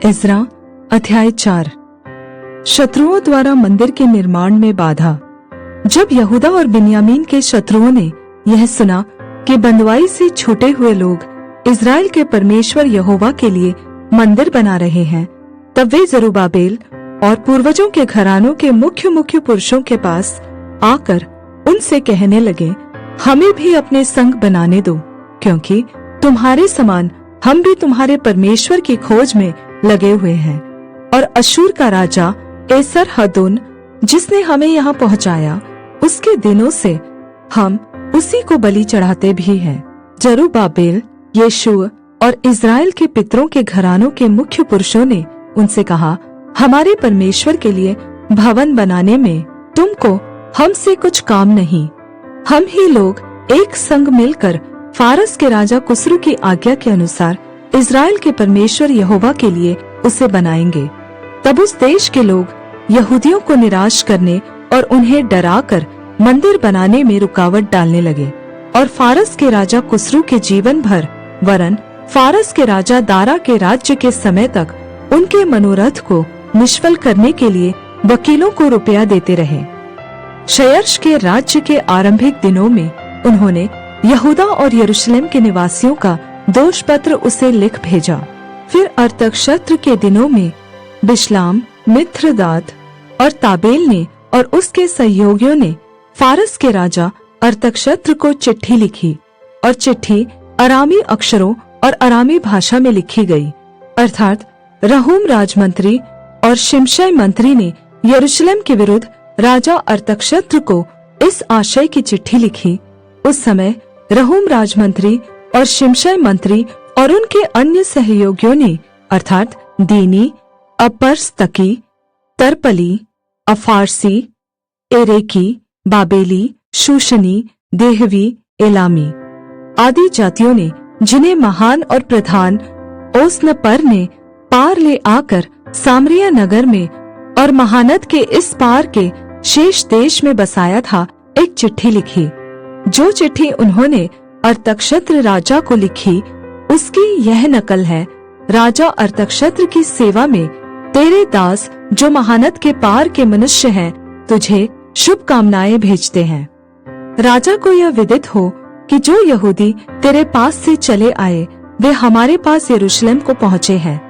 इज़रा अध्याय 4। शत्रुओं द्वारा मंदिर के निर्माण में बाधा। जब यहूदा और बिन्यामीन के शत्रुओं ने यह सुना कि बंधुआई से छूटे हुए लोग इज़राइल के परमेश्वर यहोवा के लिए मंदिर बना रहे हैं, तब वे जरुब्बाबेल और पूर्वजों के घरानों के मुख्य पुरुषों के पास आकर उनसे कहने लगे, हमें भी अपने संग बनाने दो, क्योंकि तुम्हारे समान हम भी तुम्हारे परमेश्वर की खोज में लगे हुए हैं। और अश्शूर का राजा एसर-हद्दोन, जिसने हमें यहाँ पहुँचाया, उसके दिनों से हम उसी को बलि चढ़ाते भी हैं। जरुब्बाबेल, यीशुआ और इज़राइल के पितरों के घरानों के मुख्य पुरुषों ने उनसे कहा, हमारे परमेश्वर के लिए भवन बनाने में तुमको हमसे कुछ काम नहीं। हम ही लोग एक संग मिलकर फारस के राजा कुस्रू की आज्ञा के अनुसार इज़राइल के परमेश्वर यहोवा के लिए उसे बनाएंगे। तब उस देश के लोग यहूदियों को निराश करने और उन्हें डराकर मंदिर बनाने में रुकावट डालने लगे। और फारस के राजा कुस्रू के जीवन भर वरन फारस के राजा दारा के राज्य के समय तक उनके मनोरथ को निष्फल करने के लिए वकीलों को रुपया देते रहे। शयर्श के राज्य के आरंभिक दिनों में उन्होंने यहूदा और यरूशलेम के निवासियों का दोष पत्र उसे लिख भेजा। फिर अर्तक्षत्र के दिनों में बिशलाम, मिथ्रदात और ताबेल ने और उसके सहयोगियों ने फारस के राजा अर्तक्षत्र को चिट्ठी लिखी, और चिट्ठी अरामी अक्षरों और अरामी भाषा में लिखी गई। अर्थात रहूम राजमंत्री और शिमशै मंत्री ने यरूशलेम के विरुद्ध राजा अर्तक्षत्र को इस आशय की चिट्ठी लिखी। उस समय रहूम राजमंत्री और शिमशै मंत्री और उनके अन्य सहयोगियों ने अर्थात दीनी, अपरस्तकी, तरपली, अफारसी, एरेकी, बाबेली, शूशनी, देहवी, एलामी आदि जातियों ने, जिन्हें महान और प्रधान ओस्नपर ने पार ले आकर सामरिया नगर में और महानद के इस पार के शेष देश में बसाया था, एक चिट्ठी लिखी। जो चिट्ठी उन्होंने अर्तक्षत्र राजा को लिखी, उसकी यह नकल है। राजा अर्तक्षत्र की सेवा में तेरे दास जो महानद के पार के मनुष्य हैं, तुझे शुभकामनाएं भेजते हैं। राजा को यह विदित हो कि जो यहूदी तेरे पास से चले आए, वे हमारे पास यरूशलेम को पहुँचे हैं।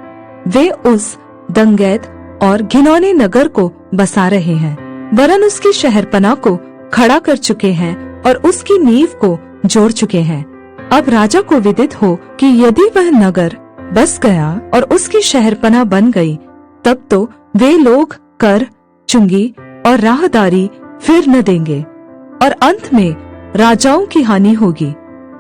वे उस दंगैत और घिनौने नगर को बसा रहे हैं, वरन उसकी शहरपनाह को खड़ा कर चुके हैं और उसकी नींव को जोड़ चुके हैं। अब राजा को विदित हो कि यदि वह नगर बस गया और उसकी शहरपनाह बन गई, तब तो वे लोग कर, चुंगी और राहदारी फिर न देंगे, और अंत में राजाओं की हानि होगी।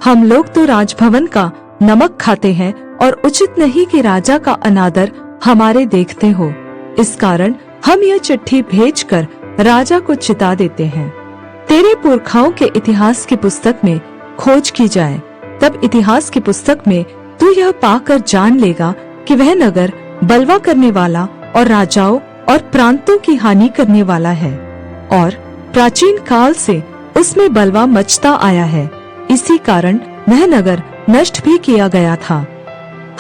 हम लोग तो राजभवन का नमक खाते हैं, और उचित नहीं कि राजा का अनादर हमारे देखते हो। इस कारण हम यह चिट्ठी भेजकर राजा को चिता देते हैं। तेरे पुरखाओं के इतिहास की पुस्तक में खोज की जाए, तब इतिहास की पुस्तक में तू यह पाकर जान लेगा कि वह नगर बलवा करने वाला और राजाओं और प्रांतों की हानि करने वाला है, और प्राचीन काल से उसमें बलवा मचता आया है। इसी कारण वह नगर नष्ट भी किया गया था।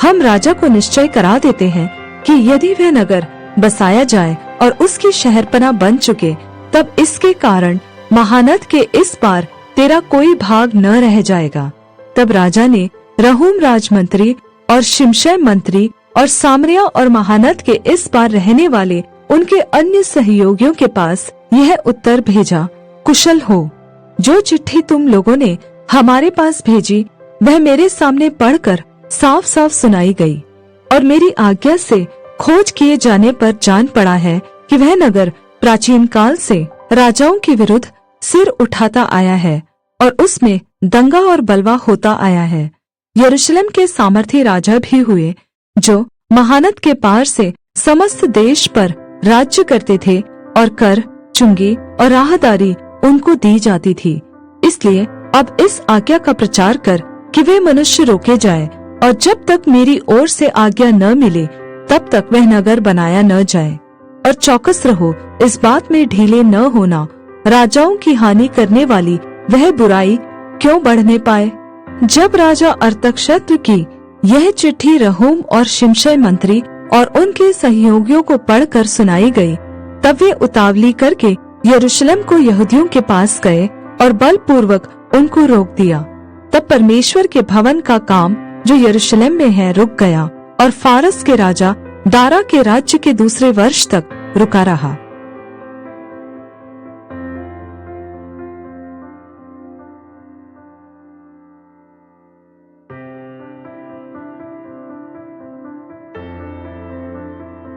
हम राजा को निश्चय करा देते हैं कि यदि वह नगर बसाया जाए और उसकी शहरपनाह बन चुके, तब इसके कारण महानद के इस पार तेरा कोई भाग न रह जाएगा। तब राजा ने रहूम राजमंत्री और शिमशै मंत्री और सामरिया और महानद के इस पार रहने वाले उनके अन्य सहयोगियों के पास यह उत्तर भेजा, कुशल हो। जो चिट्ठी तुम लोगों ने हमारे पास भेजी, वह मेरे सामने पढ़कर साफ साफ सुनाई गई, और मेरी आज्ञा से खोज किए जाने पर जान पड़ा है कि वह नगर प्राचीन काल से राजाओं के विरुद्ध सिर उठाता आया है, और उसमें दंगा और बलवा होता आया है। यरूशलेम के सामर्थी राजा भी हुए, जो महानद के पार से समस्त देश पर राज्य करते थे, और कर, चुंगी और राहदारी उनको दी जाती थी। इसलिए अब इस आज्ञा का प्रचार कर कि वे मनुष्य रोके जाए, और जब तक मेरी ओर से आज्ञा न मिले, तब तक वह नगर बनाया न जाए। और चौकस रहो, इस बात में ढीले न होना, राजाओं की हानि करने वाली वह बुराई क्यों बढ़ने पाए। जब राजा अर्तक्षत्र की यह चिट्ठी रहूम और शिमशै मंत्री और उनके सहयोगियों को पढ़कर सुनाई गई, तब वे उतावली करके यरूशलेम को यहूदियों के पास गए और बलपूर्वक उनको रोक दिया। तब परमेश्वर के भवन का काम जो यरूशलेम में है रुक गया और फारस के राजा दारा के राज्य के दूसरे वर्ष तक रुका रहा।